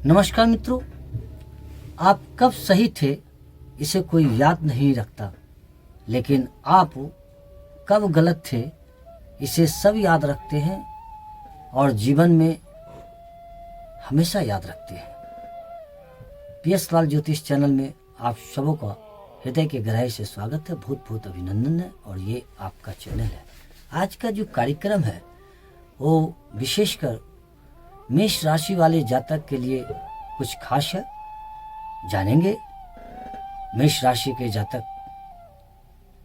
नमस्कार मित्रों, आप कब सही थे इसे कोई याद नहीं रखता, लेकिन आप कब गलत थे इसे सब याद रखते हैं और जीवन में हमेशा याद रखते हैं। पीएस लाल ज्योतिष चैनल में आप सबों का हृदय के गहराई से स्वागत है, बहुत बहुत अभिनंदन है। और ये आपका चैनल है। आज का जो कार्यक्रम है वो विशेषकर मेष राशि वाले जातक के लिए कुछ खास है। जानेंगे मेष राशि के जातक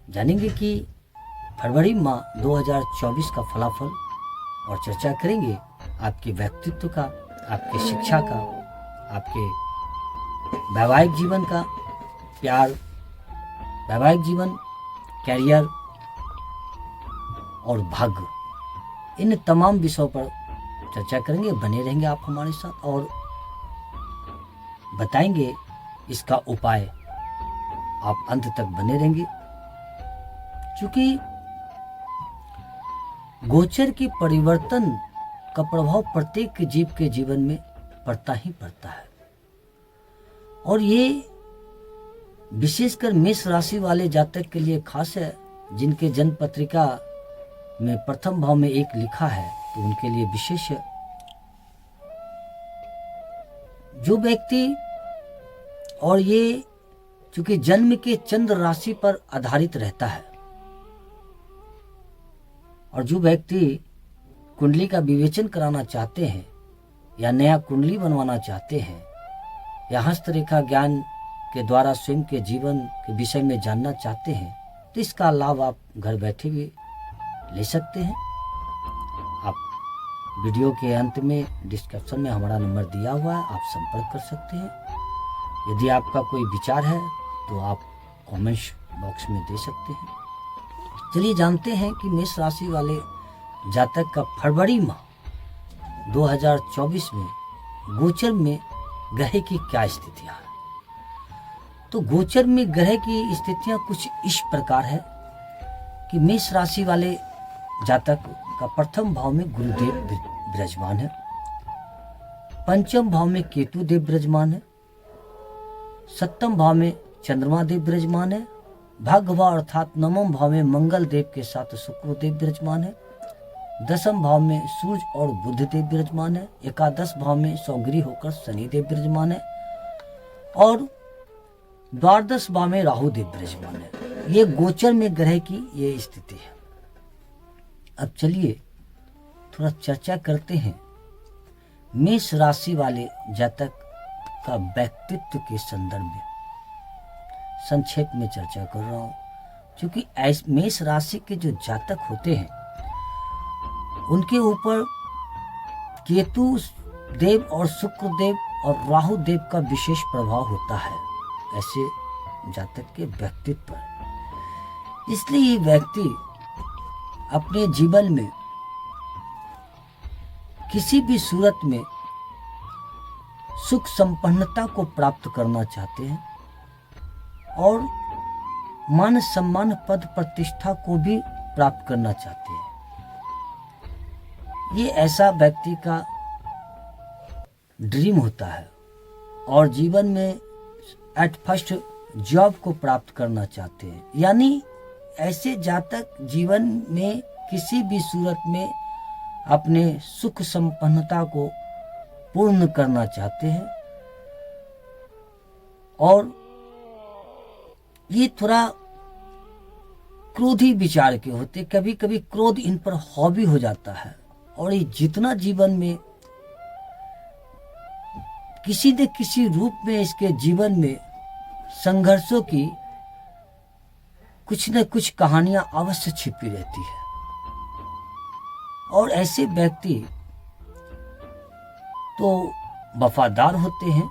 जानेंगे कि फरवरी माह 2024 का फलाफल और चर्चा करेंगे आपके व्यक्तित्व का, आपके शिक्षा का, आपके वैवाहिक जीवन का, प्यार, वैवाहिक जीवन, कैरियर और भाग्य, इन तमाम विषयों पर चर्चा करेंगे। बने रहेंगे आप हमारे साथ और बताएंगे इसका उपाय। आप अंत तक बने रहेंगे, क्योंकि गोचर की परिवर्तन का प्रभाव प्रत्येक जीव के जीवन में पड़ता ही पड़ता है। और ये विशेषकर मेष राशि वाले जातक के लिए खास है, जिनके जन्म पत्रिका में प्रथम भाव में एक लिखा है तो उनके लिए विशेष है। जो व्यक्ति, और ये चूंकि जन्म के चंद्र राशि पर आधारित रहता है, और जो व्यक्ति कुंडली का विवेचन कराना चाहते हैं या नया कुंडली बनवाना चाहते हैं या हस्तरेखा ज्ञान के द्वारा स्वयं के जीवन के विषय में जानना चाहते हैं, तो इसका लाभ आप घर बैठे भी ले सकते हैं। आप वीडियो के अंत में डिस्क्रिप्शन में हमारा नंबर दिया हुआ है, आप संपर्क कर सकते हैं। यदि आपका कोई विचार है तो आप कमेंट्स बॉक्स में दे सकते हैं। चलिए जानते हैं कि मेष राशि वाले जातक का फरवरी माह 2024 में गोचर में ग्रह की क्या स्थितियां हैं। तो गोचर में ग्रह की स्थितियां कुछ इस प्रकार है कि मेष राशि वाले जातक का प्रथम भाव में गुरुदेव विराजमान है, पंचम भाव में केतु देव विराजमान है, सप्तम भाव में चंद्रमा देव विराजमान है, भाग्य भाव अर्थात नवम भाव में मंगल देव के साथ शुक्र देव विराजमान है, दसम भाव में सूर्य और बुध देव विराजमान है, एकादश भाव में सौगरी होकर शनि देव विराजमान है और द्वादश भाव में राहु देव विराजमान है। ये गोचर में ग्रह की ये स्थिति है। अब चलिए थोड़ा चर्चा करते हैं मेष राशि वाले जातक का व्यक्तित्व के संदर्भ में। संक्षेप में चर्चा कर रहा हूं, क्योंकि मेष राशि के जो जातक होते हैं उनके ऊपर केतु देव और शुक्र देव और राहु देव का विशेष प्रभाव होता है ऐसे जातक के व्यक्तित्व पर। इसलिए ये व्यक्ति अपने जीवन में किसी भी सूरत में सुख संपन्नता को प्राप्त करना चाहते हैं और मान सम्मान पद प्रतिष्ठा को भी प्राप्त करना चाहते हैं। ये ऐसा व्यक्ति का ड्रीम होता है और जीवन में एट फर्स्ट जॉब को प्राप्त करना चाहते हैं। यानी ऐसे जातक जीवन में किसी भी सूरत में अपने सुख संपन्नता को पूर्ण करना चाहते हैं। और ये थोड़ा क्रोधी विचार के होते, कभी कभी क्रोध इन पर हावी हो जाता है और ये जितना जीवन में किसी न किसी रूप में इसके जीवन में संघर्षों की कुछ न कुछ कहानियां अवश्य छिपी रहती है। और ऐसे व्यक्ति तो वफादार होते हैं,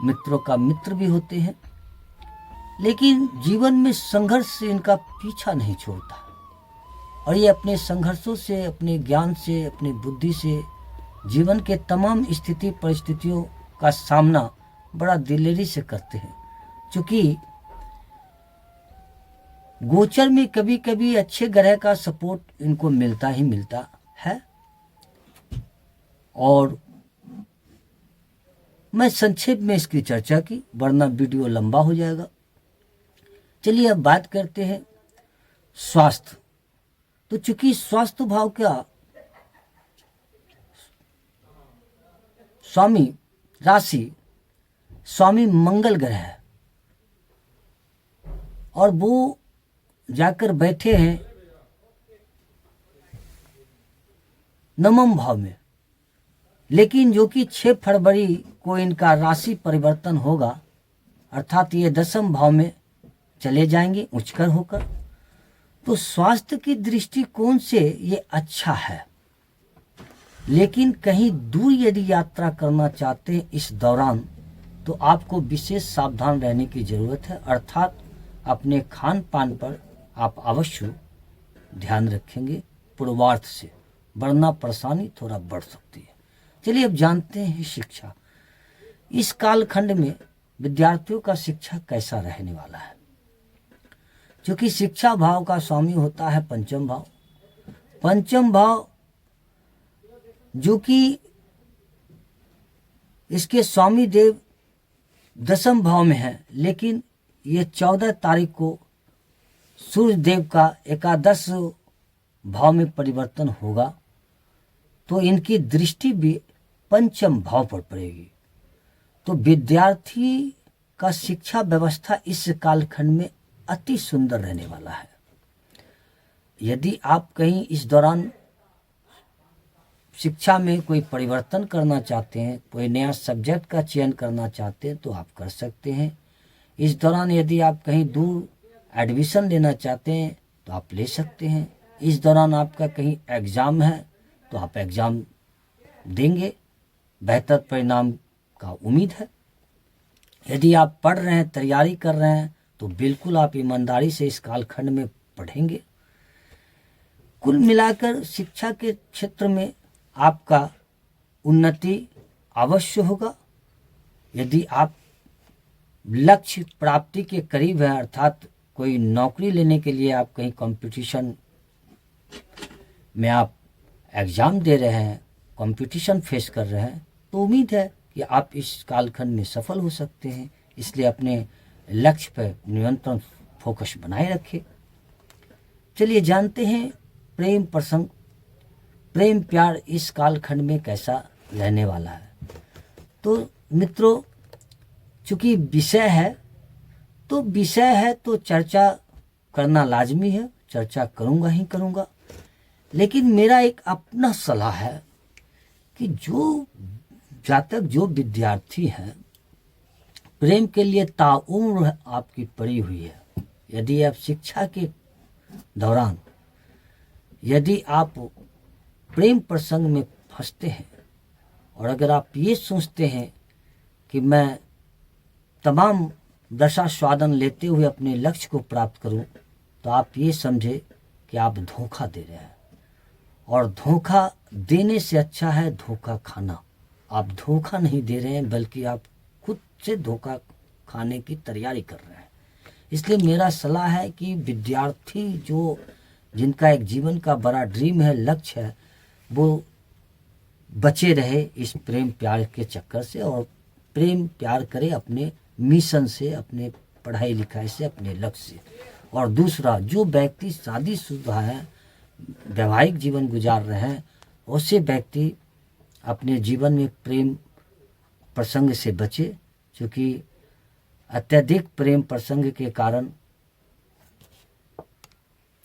मित्रों का मित्र भी होते हैं, लेकिन जीवन में संघर्ष से इनका पीछा नहीं छोड़ता और ये अपने संघर्षों से, अपने ज्ञान से, अपनी बुद्धि से जीवन के तमाम स्थिति परिस्थितियों का सामना बड़ा दिलेरी से करते हैं। क्योंकि गोचर में कभी कभी अच्छे ग्रह का सपोर्ट इनको मिलता ही मिलता है और मैं संक्षेप में इसकी चर्चा की, वरना वीडियो लंबा हो जाएगा। चलिए अब बात करते हैं स्वास्थ्य। तो चूंकि स्वास्थ्य भाव का स्वामी राशि स्वामी मंगल ग्रह है और वो जाकर बैठे हैं नवम भाव में, लेकिन जो कि 6 फरवरी को इनका राशि परिवर्तन होगा, अर्थात ये 10वें भाव में चले जाएंगे उच्चकर होकर। तो स्वास्थ्य की दृष्टिकोण से ये अच्छा है, लेकिन कहीं दूर यदि यात्रा करना चाहते हैं इस दौरान तो आपको विशेष सावधान रहने की जरूरत है, अर्थात अपने खान पान पर आप अवश्य ध्यान रखेंगे पूर्वार्थ से, वरना परेशानी थोड़ा बढ़ सकती है। चलिए अब जानते हैं शिक्षा। इस कालखंड में विद्यार्थियों का शिक्षा कैसा रहने वाला है। क्योंकि शिक्षा भाव का स्वामी होता है पंचम भाव। पंचम भाव जो कि इसके स्वामी देव 10वें भाव में है, लेकिन ये 14 तारीख को सूर्य देव का एकादश भाव में परिवर्तन होगा, तो इनकी दृष्टि भी पंचम भाव पर पड़ेगी। तो विद्यार्थी का शिक्षा व्यवस्था इस कालखंड में अति सुंदर रहने वाला है। यदि आप कहीं इस दौरान शिक्षा में कोई परिवर्तन करना चाहते हैं, कोई नया सब्जेक्ट का चयन करना चाहते हैं तो आप कर सकते हैं। इस दौरान यदि आप कहीं दूर एडमिशन लेना चाहते हैं तो आप ले सकते हैं। इस दौरान आपका कहीं एग्ज़ाम है तो आप एग्ज़ाम देंगे, बेहतर परिणाम का उम्मीद है। यदि आप पढ़ रहे हैं, तैयारी कर रहे हैं तो बिल्कुल आप ईमानदारी से इस कालखंड में पढ़ेंगे। कुल मिलाकर शिक्षा के क्षेत्र में आपका उन्नति अवश्य होगा। यदि आप लक्ष्य प्राप्ति के करीब है, अर्थात कोई नौकरी लेने के लिए आप कहीं कंपटीशन में आप एग्ज़ाम दे रहे हैं, कंपटीशन फेस कर रहे हैं, तो उम्मीद है कि आप इस कालखंड में सफल हो सकते हैं। इसलिए अपने लक्ष्य पर निरंतर फोकस बनाए रखें। चलिए जानते हैं प्रेम प्रसंग, प्रेम प्यार इस कालखंड में कैसा रहने वाला है। तो मित्रों, चूंकि विषय है तो चर्चा करना लाजमी है, चर्चा करूंगा ही करूंगा। लेकिन मेरा एक अपना सलाह है कि जो जातक, जो विद्यार्थी हैं, प्रेम के लिए ताउम्र आपकी पड़ी हुई है। यदि आप शिक्षा के दौरान यदि आप प्रेम प्रसंग में फंसते हैं और अगर आप ये सोचते हैं कि मैं तमाम दशा स्वादन लेते हुए अपने लक्ष्य को प्राप्त करूं, तो आप ये समझे कि आप धोखा दे रहे हैं। और धोखा देने से अच्छा है धोखा खाना। आप धोखा नहीं दे रहे हैं, बल्कि आप खुद से धोखा खाने की तैयारी कर रहे हैं। इसलिए मेरा सलाह है कि विद्यार्थी जिनका एक जीवन का बड़ा ड्रीम है, लक्ष्य है, वो बचे रहे इस प्रेम प्यार के चक्कर से और प्रेम प्यार करे अपने मिशन से, अपने पढ़ाई लिखाई से, अपने लक्ष्य से। और दूसरा, जो व्यक्ति शादीशुदा है, वैवाहिक जीवन गुजार रहे हैं, उससे व्यक्ति अपने जीवन में प्रेम प्रसंग से बचे, क्योंकि अत्यधिक प्रेम प्रसंग के कारण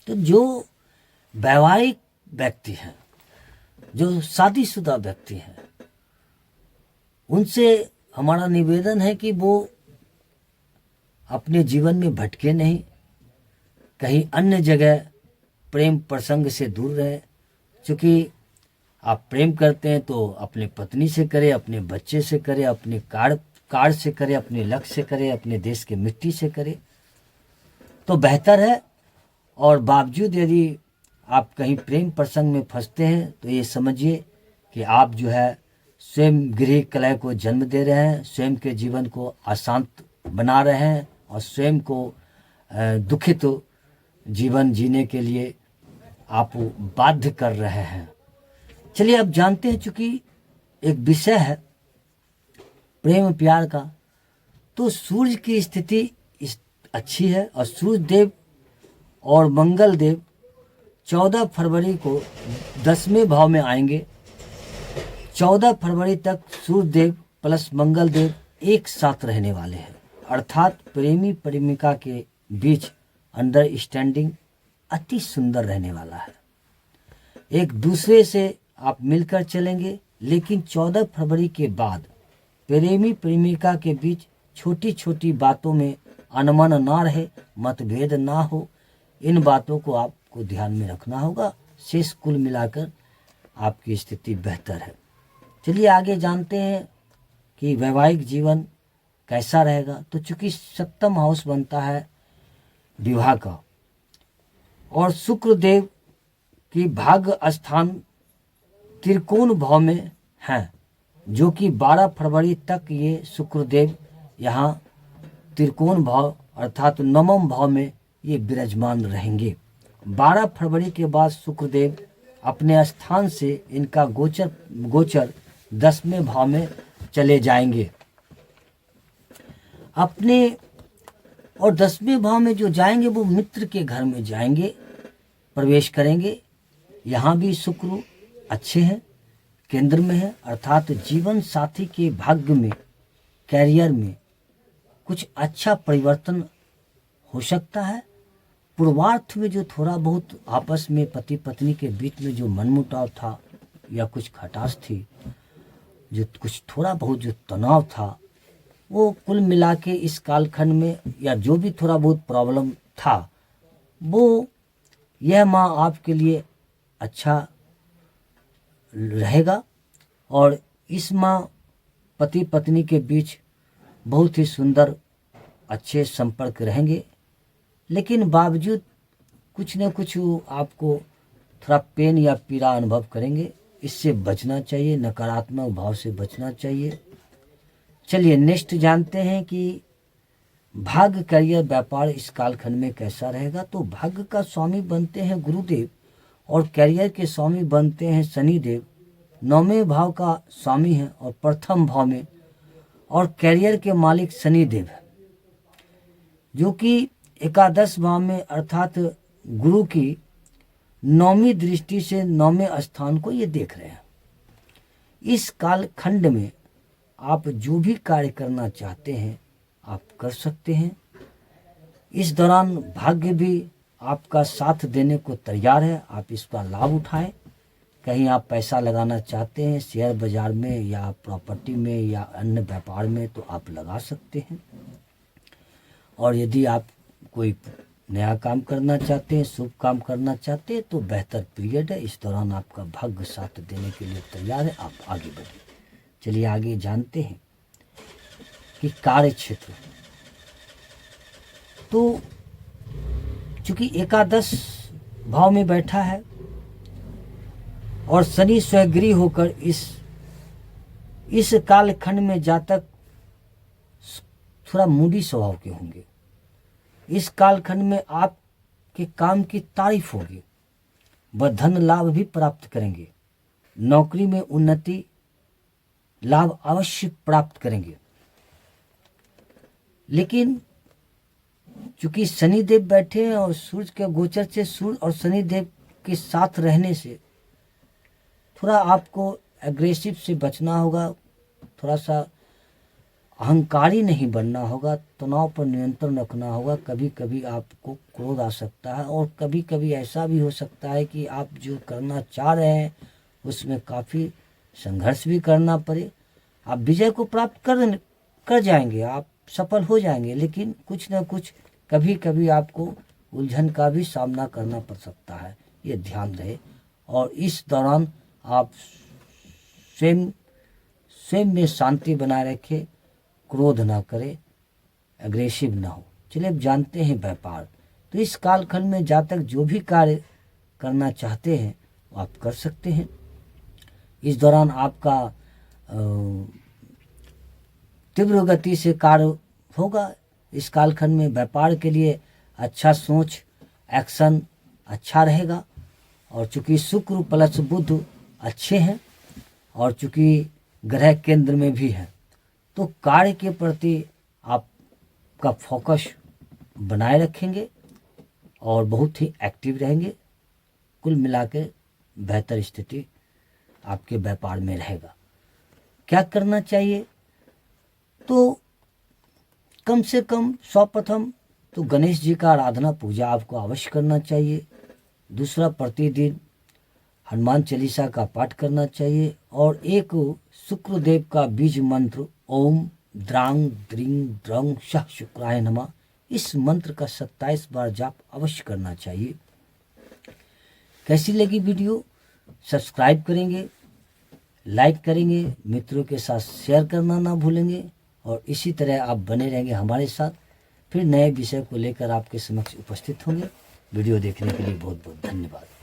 तो जो वैवाहिक व्यक्ति हैं, जो शादीशुदा व्यक्ति हैं, उनसे हमारा निवेदन है कि वो अपने जीवन में भटके नहीं, कहीं अन्य जगह प्रेम प्रसंग से दूर रहे। क्योंकि आप प्रेम करते हैं तो अपने पत्नी से करें, अपने बच्चे से करें, अपने कार्य से करें, अपने लक्ष्य से करें, अपने देश के मिट्टी से करें तो बेहतर है। और बावजूद यदि आप कहीं प्रेम प्रसंग में फंसते हैं तो ये समझिए कि आप जो है स्वयं गृह कलह को जन्म दे रहे हैं, स्वयं के जीवन को अशांत बना रहे हैं और स्वयं को दुखित जीवन जीने के लिए आप बाध्य कर रहे हैं। चलिए अब जानते हैं, चूंकि एक विषय है प्रेम प्यार का, तो सूर्य की स्थिति अच्छी है और सूर्य देव और मंगल देव 14 फरवरी को 10वें भाव में आएंगे। 14 फरवरी तक सूर्य देव प्लस मंगल देव एक साथ रहने वाले हैं, अर्थात प्रेमी प्रेमिका के बीच अंडरस्टैंडिंग अति सुंदर रहने वाला है। एक दूसरे से आप मिलकर चलेंगे, लेकिन 14 फरवरी के बाद प्रेमी प्रेमिका के बीच छोटी छोटी बातों में अनमन ना रहे, मतभेद ना हो। इन बातों को आपको ध्यान में रखना होगा। शेष कुल मिलाकर आपकी स्थिति बेहतर है। चलिए आगे जानते हैं कि वैवाहिक जीवन कैसा रहेगा। तो चूंकि 7वां हाउस बनता है विवाह का और शुक्र देव की भाग्य स्थान त्रिकोण भाव में है, जो कि 12 फरवरी तक ये शुक्र देव यहाँ त्रिकोण भाव अर्थात 9वें भाव में ये विराजमान रहेंगे। 12 फरवरी के बाद शुक्रदेव अपने स्थान से इनका गोचर 10वें भाव में चले जाएंगे अपने, और 10वें भाव में जो जाएंगे वो मित्र के घर में जाएंगे, प्रवेश करेंगे। यहाँ भी शुक्र अच्छे हैं, केंद्र में है, अर्थात जीवन साथी के भाग्य में, कैरियर में कुछ अच्छा परिवर्तन हो सकता है। पूर्वार्थ में जो थोड़ा बहुत आपस में पति पत्नी के बीच में जो मनमुटाव था या कुछ खटास थी, जो कुछ थोड़ा बहुत जो तनाव था, वो कुल मिला के इस कालखंड में या जो भी थोड़ा बहुत प्रॉब्लम था, वो यह माह आपके लिए अच्छा रहेगा। और इस माह पति पत्नी के बीच बहुत ही सुंदर अच्छे संपर्क रहेंगे, लेकिन बावजूद कुछ न कुछ आपको थोड़ा पेन या पीड़ा अनुभव करेंगे। इससे बचना चाहिए, नकारात्मक भाव से बचना चाहिए। चलिए नेक्स्ट जानते हैं कि भाग्य, करियर, व्यापार इस कालखंड में कैसा रहेगा। तो भाग्य का स्वामी बनते हैं गुरुदेव और करियर के स्वामी बनते हैं शनिदेव। 9वें भाव का स्वामी है और प्रथम भाव में, और करियर के मालिक शनिदेव है, जो कि एकादश भाव में अर्थात गुरु की 9वीं दृष्टि से 9वें स्थान को ये देख रहे हैं। इस कालखंड में आप जो भी कार्य करना चाहते हैं आप कर सकते हैं। इस दौरान भाग्य भी आपका साथ देने को तैयार है, आप इसका लाभ उठाएं। कहीं आप पैसा लगाना चाहते हैं शेयर बाजार में या प्रॉपर्टी में या अन्य व्यापार में, तो आप लगा सकते हैं। और यदि आप कोई नया काम करना चाहते हैं, शुभ काम करना चाहते हैं, तो बेहतर पीरियड है। इस दौरान आपका भाग्य साथ देने के लिए तैयार है, आप आगे बढ़िए। चलिए आगे जानते हैं कि कार्य क्षेत्र। तो चूंकि एकादश भाव में बैठा है और शनि स्वगृह होकर इस कालखंड में जातक थोड़ा मूडी स्वभाव के होंगे। इस कालखंड में आपके काम की तारीफ होगी, वह धन लाभ भी प्राप्त करेंगे, नौकरी में उन्नति लाभ अवश्य प्राप्त करेंगे। लेकिन चूंकि शनिदेव बैठे हैं और सूर्य के गोचर से, सूर्य और शनिदेव के साथ रहने से थोड़ा आपको एग्रेसिव से बचना होगा, थोड़ा सा अहंकारी नहीं बनना होगा, तनाव पर नियंत्रण रखना होगा। कभी कभी आपको क्रोध आ सकता है और कभी कभी ऐसा भी हो सकता है कि आप जो करना चाह रहे हैं उसमें काफ़ी संघर्ष भी करना पड़े। आप विजय को प्राप्त कर जाएंगे, आप सफल हो जाएंगे, लेकिन कुछ न कुछ कभी कभी आपको उलझन का भी सामना करना पड़ सकता है, ये ध्यान रहे। और इस दौरान आप स्वयं में शांति बनाए रखें, क्रोध ना करें, एग्रेसिव ना हो। चलिए अब जानते हैं व्यापार। तो इस कालखंड में जातक जो भी कार्य करना चाहते हैं वो आप कर सकते हैं। इस दौरान आपका तीव्र गति से कार्य होगा। इस कालखंड में व्यापार के लिए अच्छा सोच, एक्शन अच्छा रहेगा। और चूंकि शुक्र प्लस बुध अच्छे हैं और चूंकि ग्रह केंद्र में भी है, तो कार्य के प्रति आपका फोकस बनाए रखेंगे और बहुत ही एक्टिव रहेंगे। कुल मिला के बेहतर स्थिति आपके व्यापार में रहेगा। क्या करना चाहिए? तो कम से कम सर्वप्रथम तो गणेश जी का आराधना पूजा आपको अवश्य करना चाहिए। दूसरा, प्रतिदिन हनुमान चालीसा का पाठ करना चाहिए और एक शुक्रदेव का बीज मंत्र ओम द्रांग द्रिंग द्रंग शह शुक्राय नमः, इस मंत्र का 27 बार जाप अवश्य करना चाहिए। कैसी लगी वीडियो? सब्सक्राइब करेंगे, लाइक करेंगे, मित्रों के साथ शेयर करना ना भूलेंगे और इसी तरह आप बने रहेंगे हमारे साथ। फिर नए विषय को लेकर आपके समक्ष उपस्थित होंगे। वीडियो देखने के लिए बहुत बहुत धन्यवाद।